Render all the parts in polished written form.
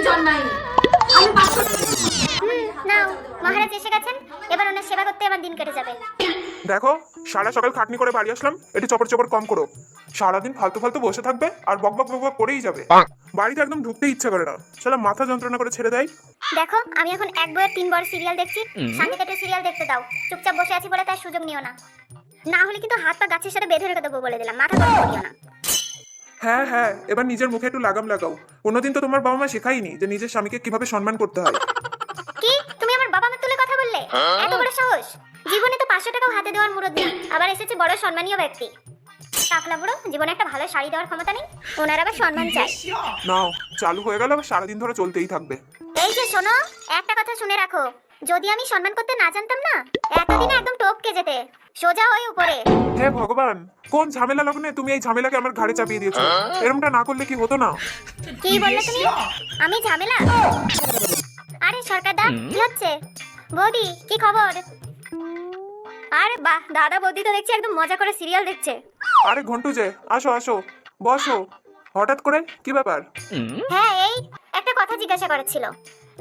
জন্মায়নি। আমি 500 নাও, মহারাজ এসে গেছেন, এবার ওনার সেবা করতে আমার দিন কেটে যাবে। দেখো, সারা সকাল খাটনি করে বাড়ি আসলাম, একটু চপর চপর কম করো। সারাদিন ফালতু ফালতু বসে থাকবে আর বক বক বক বক করেই যাবে। বাড়িতে একদম ঢুকতে ইচ্ছা করে না, শালা মাথা যন্ত্রণা করে ছেড়ে দেয়। দেখো, আমি এখন এক বইয়ের 3 বড় সিরিয়াল দেখছি, শান্তিতে একটু সিরিয়াল দেখতে দাও। চুপচাপ বসে আছি বলে তার সুযোগ নিও না, না হলে কিন্তু হাত পা গাছের সাথে বেঁধে রেখে দেবো বলে দিলাম। মাথা গরম করিও না। হ্যাঁ হ্যাঁ, এবার নিজের মুখে একটু লাগাম লাগাও। কোনোদিন তো তোমার বাবা মা শেখায়নি যে নিজের স্বামীকে কিভাবে সম্মান করতে হয়। কি, তুমি আমার বাবা মা তুলে কথা বললে? এত বড় সাহস! জীবনে তো 500 টাকাও হাতে দেওয়ার মুরদ নেই, আবার এসেছে বড় সম্মানীয় ব্যক্তি। টাকলা বুড়ো, জীবনে একটা ভালো শাড়ি দেওয়ার ক্ষমতা নেই, ওনার আবার সম্মান চাই। নাও, চালু হয়ে গেল, আবার সারাদিন ধরে চলতেই থাকবে। এই যে শোনো, একটা কথা শুনে রাখো, যদি আমি সম্মান করতে না জানতাম না, এতদিনে একদম টপকে যেতে, সোজা হয়ে উপরে। হে ভগবান, কোন ঝামেলা লগ্নে তুমি এই ঝামেলাকে আমার ঘাড়ে চাপিয়ে দিয়েছো? এরকমটা না করলে কি হতো না? কি বললে তুমি? আমি ঝামেলা? আরে সরকার দা, কি হচ্ছে? বৌদি, কি খবর? আরে বাহ, দাদা বৌদি তো দেখছি একদম মজা করে সিরিয়াল দেখছে। আরে ঘন্টু যে, আসো আসো, বসো। হঠাৎ করে কি ব্যাপার? হ্যাঁ, এই একটা কথা জিজ্ঞাসা করেছিল।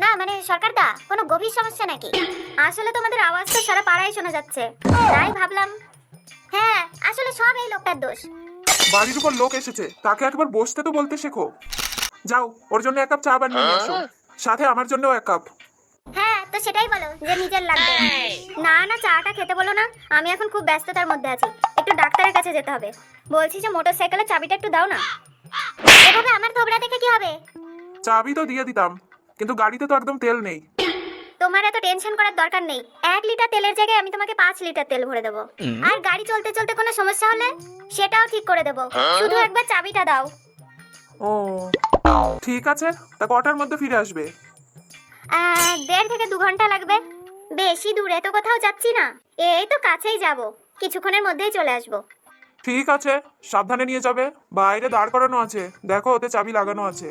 না মানে সরকার দা, কোনো গভীর সমস্যা নাকি? আসলে তোমাদের আওয়াজ তো সারা পাড়ায় শোনা যাচ্ছে, তাই ভাবলাম। হ্যাঁ, আসলে সব এই লোকটার দোষ। বাড়ির উপর লোক এসেছে, তাকে একবার বসতে তো বলতে শেখো। যাও, ওর জন্য 1 কাপ চা বানিয়ে নিয়ে এসো, সাথে আমার জন্যও 1 কাপ। হ্যাঁ, তো সেটাই বলো যে নিজের লাগবে। না না, চাটা খেতে বলো না, আমি এখন খুব ব্যস্ততার মধ্যে আছি, একটু ডাক্তারের কাছে যেতে হবে। বলছি যে মোটরসাইকেলের চাবিটা একটু দাও না। এভাবে আমার থোবড়া দেখে কি হবে? চাবি তো দিয়ে দিতাম, কিন্তু গাড়িতে তো একদম তেল নেই। তোমার এত টেনশন করার দরকার নেই, 1 লিটার তেলের জায়গায় আমি তোমাকে 5 লিটার তেল ভরে দেবো। আর গাড়ি চলতে চলতে কোনো সমস্যা হলে সেটাও ঠিক করে দেবো, শুধু একবার চাবিটা দাও। ও ঠিক আছে, তা কটার মধ্যে ফিরে আসবে? 1.5 থেকে 2 ঘন্টা লাগবে। বেশি দূরে তো কোথাও যাচ্ছি না, এই তো কাছেই যাব, কিছুক্ষণের মধ্যেই চলে আসবো। ঠিক আছে, সাবধানে নিয়ে যাবে, বাইরে দাঁড় করানো আছে, দেখো ওতে চাবি লাগানো আছে।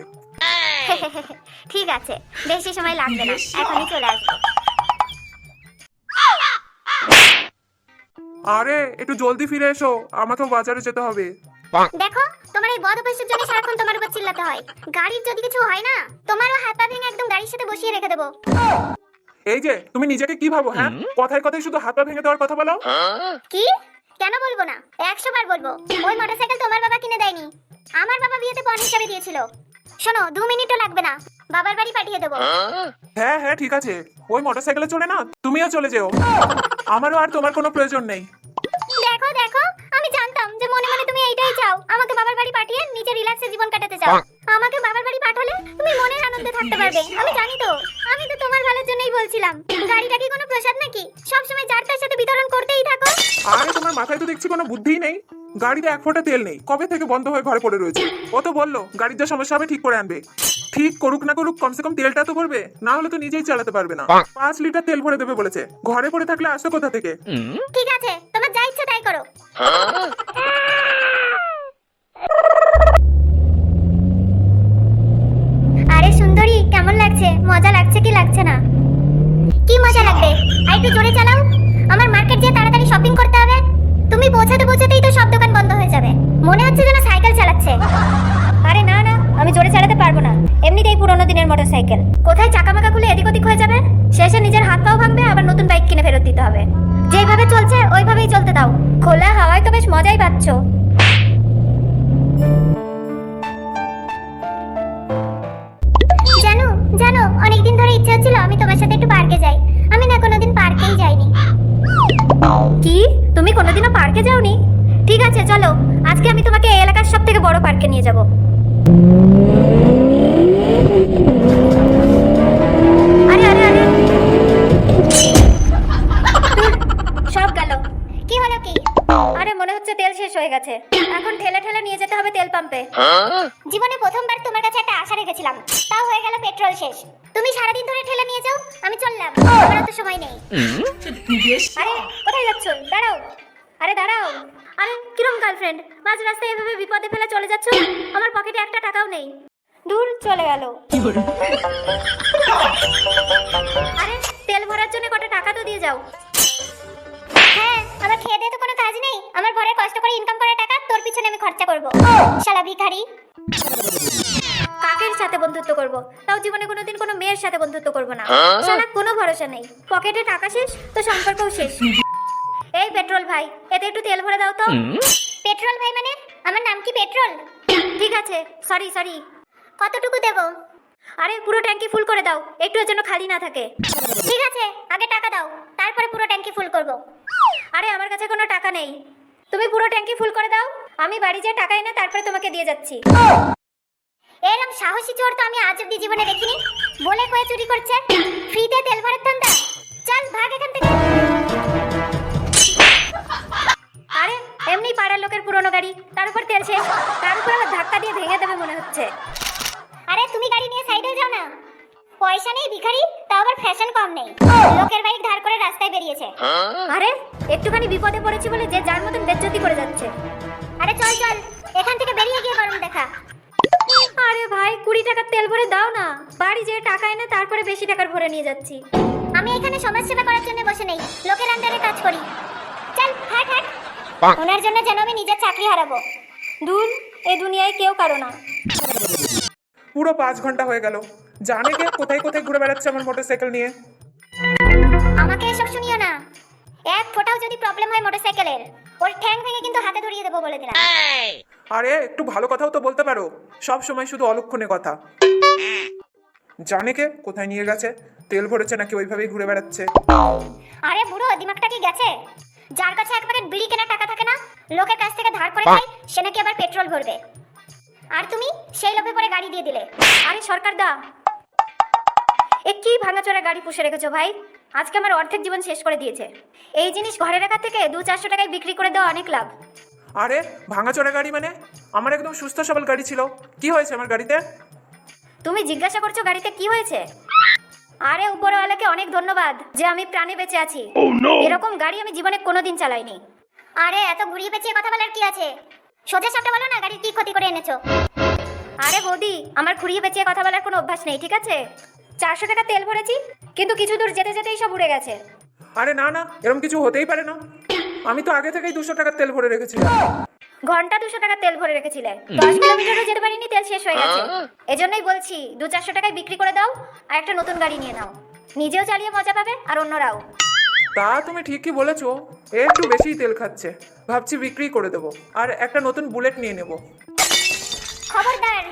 ঠিক আছে, বেশি সময় লাগবে না, এখনই চলে আসবো। আরে একটু জলদি ফিরে এসো, আমাকেও বাজারে যেতে হবে। দেখো, তোমার এই বদ অভ্যাসের জন্য সারাক্ষণ তোমার উপর চিল্লাতে হয়। গাড়ির যদি কিছু হয় না, তোমারও হাত পা ভেঙে একদম গাড়ির সাথে বসিয়ে রেখে দেবো। এই যে তুমি নিজেকে কি ভাবো? হ্যাঁ, কথায় কথায় শুধু হাত পা ভেঙে দেওয়ার কথা বলো। কি? কেন বলবো না, 100 বার বলবো। ওই মোটরসাইকেল তোমার বাবা কিনে দেয়নি, আমার বাবা বিয়েতে পণ হিসাবে দিয়েছিল। শোনো, 2 মিনিটও লাগবে না, বাবার বাড়ি পাঠিয়ে দেবো। হ্যাঁ হ্যাঁ ঠিক আছে, ওই মোটরসাইকেলে চলে না, তুমিও চলে যেও, আমারও আর তোমার কোনো প্রয়োজন নেই। দেখো দেখো, আমি জানতাম যে মনে মনে তুমি এইটাই চাও, আমাকে বাবার বাড়ি পাঠিয়ে নিজে রিল্যাক্সে জীবন কাটাতে চাও। আমাকে বাবার বাড়ি পাঠালে তুমি মনের আনন্দে থাকতে পারবে, আমি জানি তো। আমি তো তোমার ভালোর জন্যই বলছিলাম। গাড়িটা কি কোনো প্রসাদ নাকি, সব সময় যার তার সাথে বিতরণ করতেই থাকো? আরে তোমার মাথায় তো দেখছি কোনো বুদ্ধিই নেই। গাড়িতে 1 ফোঁটা তেল নেই, কবে থেকে বন্ধ হয়ে ঘরে পড়ে রয়েছে। ও তো বললো গাড়ির যা সমস্যা হবে ঠিক করে আনবে। ঠিক করুক না করুক, কমসে কম তেলটা তো ভরবে, না হলে তো নিজেই চালাতে পারবে না। 5 লিটার তেল ভরে দেবে বলেছে, ঘরে পড়ে থাকলে আসবে কোথা থেকে? ঠিক আছে, তোমার যা ইচ্ছা তাই করো। আরে সুন্দরী, কেমন লাগছে? মজা লাগছে কি লাগছে না? কি মজা লাগবে? আর একটু জোরে চালাও, আমার মার্কেট যেয়ে তাড়াতাড়ি শপিং করতে হবে। তুমি পৌঁছাতে পৌঁছাতেই তো সব দোকান বন্ধ হয়ে যাবে, মনে হচ্ছে যেন সাইকেল চালাচ্ছে। আরে না না, আমি জোরে চালাতে পারবো না, এমনিতেই পুরোনো দিনের মোটরসাইকেল, কোথায় চাকা মাকা খুলে এদিক ওদিক হয়ে যাবে, শেষে নিজের হাত পাও ভাঙবে, আবার নতুন বাইক কিনে ফেরত দিতে হবে। যেভাবে চলছে ওইভাবেই চলতে দাও, খোলা হাওয়ায় তো বেশ মজাই পাচ্ছ। জানো জানো, অনেকদিন ধরে ইচ্ছা হচ্ছিল আমি তোমার সাথে একটু পার্কে যাই, আমি না কোনোদিন পার্কেই যাইনি। কি, তুমি কোনোদিনও পার্কে যাওনি? ঠিক আছে চলো, আজকে আমি তোমাকে এই এলাকার সবথেকে বড় পার্কে নিয়ে যাব। আরে আরে আরে, সব গেল। কি হলো কি? আরে মনে হচ্ছে তেল শেষ হয়ে গেছে, এখন ঠেলে ঠেলে নিয়ে যেতে হবে তেল পাম্পে। জীবনে প্রথমবার তোমার কাছে একটা আশা রেখেছিলাম, তাও হয়ে গেল পেট্রোল শেষ। তুমি সারাদিন ধরে ঠেলে নিয়ে যাও, আমি চললাম, আমার তো সময় নেই। আরে কোথায় যাচ্ছ? দাঁড়াও, আরে দাঁড়াও। আরে কিরম গার্লফ্রেন্ড, মাঝ রাস্তায় এভাবে বিপদে ফেলে চলে যাচ্ছ? আমার পকেটে একটা টাকাও নেই। দূর চলে গেল। আরে তেল ভরার জন্য কত টাকা তো দিয়ে যাও। হ্যাঁ, আমার খেয়ে দিয়ে তো কোনো কাজ নেই, আমার ঘরে কষ্ট করে ইনকাম করা টাকা তোর পিছনে আমি খরচা করব, শালা ভিখারি। কাকের সাথে বন্ধুত্ব করব, তাও জীবনে কোনোদিন কোনো মেয়ের সাথে বন্ধুত্ব করব না। শালা কোনো ভরসা নেই, পকেটে টাকা শেষ তো সম্পর্কও শেষ। এই পেট্রোল ভাই, এতে একটু তেল ভরে দাও তো। পেট্রোল ভাই মানে আমার নাম কি পেট্রোল? ঠিক আছে, সরি সরি। কতটুকু দেব? আরে পুরো ট্যাঙ্কি ফুল করে দাও, একটু যেন খালি না থাকে। ঠিক আছে, আগে টাকা দাও, তারপরে পুরো ট্যাঙ্কি ফুল করব। আরে আমার কাছে কোনো টাকা নেই, তুমি পুরো ট্যাঙ্কি ফুল করে দাও, আমি বাড়ি যেয়ে টাকা এনে তারপরে তোমাকে দিয়ে যাচ্ছি। এরকম সাহসী চোর তো আমি আজ অব্দি জীবনে দেখিনি। বলে কয়ে চুরি করছে, ফ্রিতে তেল ভরার ধান্দা। চল ভাগ এখান থেকে। আরে এমনি পাড়ার লোকের পুরনো গাড়ি, তার উপর তেল শেষ, তার উপর আবার ধাক্কা দিয়ে ভেঙে দেবে মনে হচ্ছে। আরে তুমি গাড়ি নিয়ে সাইডে যাও না। পয়সা নেই ভিখারি, তাও আবার ফ্যাশন কম নেই, লোকের বাইক ধার করে রাস্তায় বেরিয়েছে। আরে একটুখানি বিপদে পড়েছি বলে যে যার মতন বেজ্জতি করে যাচ্ছে। আরে চল চল, এখান থেকে বেরিয়ে গিয়ে গরম দেখা। আরে ভাই 20 টাকার তেল ভরে দাও না, বাড়ি যেয়ে টাকা এনে তারপরে বেশি টাকার ভরে নিয়ে যাচ্ছি। আমি এখানে সমাজ সেবা করার জন্য বসে নেই, লোকের আন্ডারে কাজ করি। চল হাট হাট, ওনার জন্য যেন আমি নিজের চাকরি হারাবো। দূর, এই দুনিয়ায় কেউ কারো না। পুরো 5 ঘন্টা হয়ে গেল, জানে কে কোথায় কোথায় ঘুরে বেড়াচ্ছে আমার মোটরসাইকেল নিয়ে। আমাকে এসব শুনিও না, এক ফোঁটাও যদি প্রবলেম হয় মোটরসাইকেলের, ওর ঠ্যাং ভেঙে কিন্তু হাতে ধরিয়ে দেবো বলে দিলাম। আরে একটু ভালো কথাও তো বলতে পারো, সব সময় শুধু অলক্ষণে কথা। জানে কে কোথায় নিয়ে গেছে, তেল ভরেছে নাকি ওইভাবেই ঘুরে বেড়াচ্ছে। আরে বুড়ো, দিমাগটা কি গেছে? যার কাছে এক প্যাকেট বিড়ি কেনার টাকা থাকে না, লোকের কাছ থেকে ধার করে খায়, সে নাকি আবার পেট্রোল ভরবে। আর তুমি সেই লোভে পরে গাড়ি দিয়ে দিলে। আরে সরকার দা, এ কি ভাঙাচোরা গাড়ি পুষে রেখেছো ভাই, আজকে আমার অর্ধেক জীবন শেষ করে দিয়েছে। এই জিনিস ঘরে রাখা থেকে 200-400 টাকায় বিক্রি করে দেওয়া অনেক লাভ। আরে ভাঙাচোরা গাড়ি মানে? আমার একদম সুস্থ সবল গাড়ি ছিল, কি হয়েছে আমার গাড়িতে? তুমি জিজ্ঞাসা করছো গাড়িতে কি হয়েছে? আরে উপরওয়ালাকে অনেক ধন্যবাদ যে আমি প্রাণে বেঁচে আছি। এরকম গাড়ি আমি জীবনে কোনোদিন চালাইনি। আরে এত ঘুরিয়ে পেঁচিয়ে কথা বলার কি আছে, সোজা সাপটা বলো না গাড়ির কি ক্ষতি করে এনেছো। আরে বৌদি, আমার ঘুরিয়ে পেঁচিয়ে কথা বলার কোনো অভ্যাস নেই, ঠিক আছে? 400 টাকা তেল ভরেছি, কিন্তু কিছু দূর যেতে যেতেই সব উড়ে গেছে। আরে না না, এরকম কিছু হতেই পারে না, আমি তো আগে থেকেই 200 টাকার তেল ভরে রেখেছিলাম। ঘন্টা 200 টাকা তেল ভরে রেখেছিলে, 10 কিলোমিটারও যেতে পারিনি, তেল শেষ হয়ে গেছে। এজন্যই বলছি 200-400 টাকায় বিক্রি করে দাও আর একটা নতুন গাড়ি নিয়ে নাও, নিজেও চালিয়ে মজা পাবে আর অন্যরাও। তা তুমি ঠিকই বলেছো, একটু বেশিই তেল খাচ্ছে, ভাবছি বিক্রি করে দেবো আর একটা নতুন বুলেট নিয়ে নেব। খবরদার,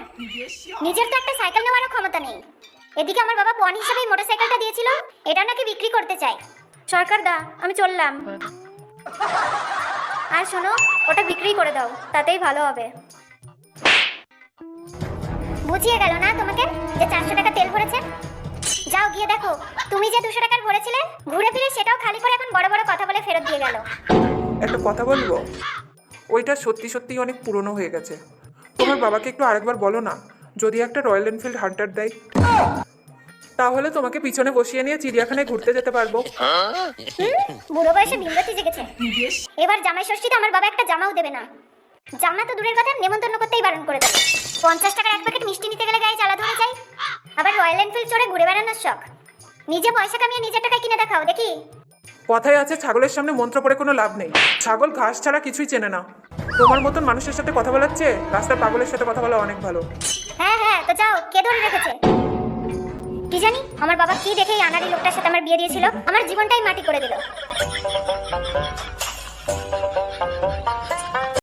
নিজের তো একটা সাইকেল নেওয়ারও ক্ষমতা নেই, এদিকে আমার বাবা পণ হিসেবে মোটরসাইকেলটা দিয়েছিল, এটা নাকি বিক্রি করতে চাই। সরকার দা, আমি চললাম। আর শোনো, ওটা বিক্রি করে দাও, তাতেই ভালো হবে। বুঝিয়ে গেল না তোমাকে যে 400 টাকা তেল ভরেছে? যাও গিয়ে দেখো, তুমি যে 200 টাকার ভরেছিলে, ঘুরে ফিরে সেটাও খালি করে এখন বড় বড় কথা বলে ফেরত দিয়ে গেল। একটা কথা বলবো, ওইটা সত্যি সত্যি অনেক পুরনো হয়ে গেছে। তোমার বাবাকে একটু আরেকবার বলো না, যদি একটা রয়্যাল এনফিল্ড হান্টার দেয়, তাহলে তোমাকে পিছনে বসিয়ে নিয়ে চিড়িয়াখানায় ঘুরতে যেতে পারবো। বুড়ো বয়সে বিমরতি জেগেছে। এবার জামাই ষষ্ঠীতে আমার বাবা একটা জামাও দেবে না। জামা তো দূরের কথা, নেমন্তন্ন করতেই বারণ করে দেবে। 50 টাকার এক প্যাকেট মিষ্টি নিতে গেলে গায়ে জ্বালা ধরে যায়, আবার রয়্যাল এনফিল্ড চড়ে ঘুরে বেড়ানোর শখ। নিজে পয়সা কামিয়ে নিজের টাকায় কিনে দেখাও দেখি। কথায় আছে, ছাগলের সামনে মন্ত্র পড়ে কোনো লাভ নেই, ছাগল ঘাস ছাড়া কিছুই চেনে না। তোমার মতন মানুষের সাথে কথা বলার চেয়ে রাস্তার পাগলের সাথে কথা বলা অনেক ভালো। হ্যাঁ হ্যাঁ, তো যাও, কে ধরে রেখেছে? কি জানি আমার বাবা কি দেখে এই আনাড়ি লোকটার সাথে আমার বিয়ে দিয়েছিল, আমার জীবনটাই মাটি করে দিল।